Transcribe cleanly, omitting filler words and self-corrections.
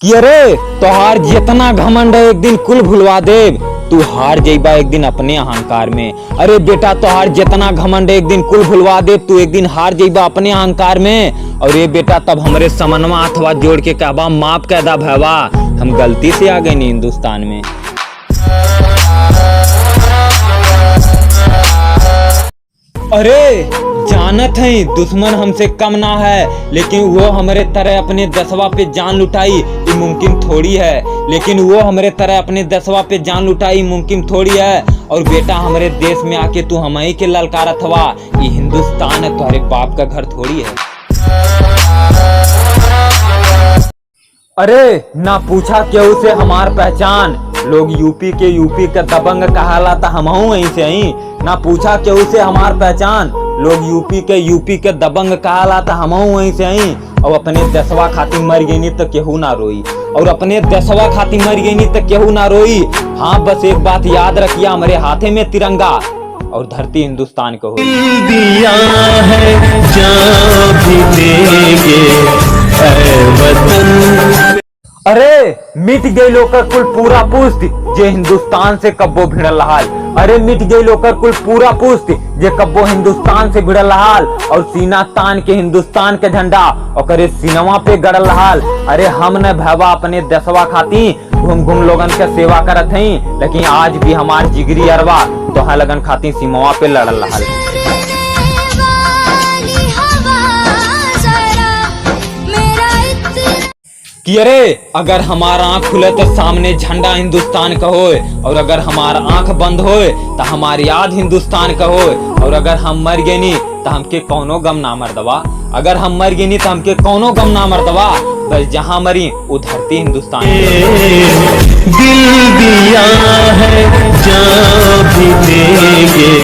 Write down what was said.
कि अरे तोहार जितना घमंड है एक दिन कुल भुलवा देव। तू हार जइबा एक दिन अपने अहंकार में। अरे बेटा तोहार जितना घमंड है एक दिन कुल भुलवा देव। तू एक दिन हार जइबा अपने अहंकार में। और ये बेटा तब हमरे समनवा अथवा जोड़ के कहबा माफ कैदा भैवा, हम गलती से आ गए नी हिंदुस्तान में। अरे जानत है दुश्मन हमसे कम ना है, लेकिन वो हमारे तरह अपने दसवा पे जान लुटाई ये मुमकिन थोड़ी है। लेकिन वो हमारे तरह अपने दसवा पे जान लुटाई मुमकिन थोड़ी है। और बेटा हमारे देश में आके तू हमारी के ललकारत हवा, ये हिंदुस्तान है, तुम्हारे बाप का घर थोड़ी है। अरे ना पूछा क्यों से हमार पहचान, लोग यूपी के दबंग कहालाता हमहू यहीं से ही। ना पूछा क्यों से हमार पहचान, लोग यूपी के दबंग कहालाता हमहू वहीं से ही। और अपने दसवा खातिर मर गई नहीं तो केहू ना रोई, और अपने दसवा खातिर मर गई नहीं तो केहू ना रोई। हाँ बस एक बात याद रखिया, हमारे हाथे में तिरंगा और धरती हिंदुस्तान को होई। दिया है जान भी देंगे ऐ वतन। अरे मिट गई लोकर कुल पूरा पुस्त जे हिंदुस्तान से कब्बो भिड़ल हाल। अरे मिट गई लोकर कुल पूरा पुस्त जे कब्बो हिंदुस्तान से भिड़ल हाल। और सीना तान के हिंदुस्तान के झंडा और सीनवा पे गड़ल हाल। अरे हम न भैवा अपने दसवा खाती घूम घूम लोगन के सेवा करत हई, लेकिन आज भी हमार जिगरी अरवा तो लगन खाती सीमावा पे लड़ल हाल। कि अरे अगर हमारा आंख खुले तो सामने झंडा हिंदुस्तान का होए, और अगर हमारा आंख बंद होए तो हमारी याद हिंदुस्तान का होए। और अगर हम मर गए नी तो हमके कौनो गम ना मर्दवा, अगर हम मर गए नी तो हमके कौनो गम ना मर्दवा। बस जहां मरी वो धरती हिंदुस्तान। दिल दिया है जान भी देंगे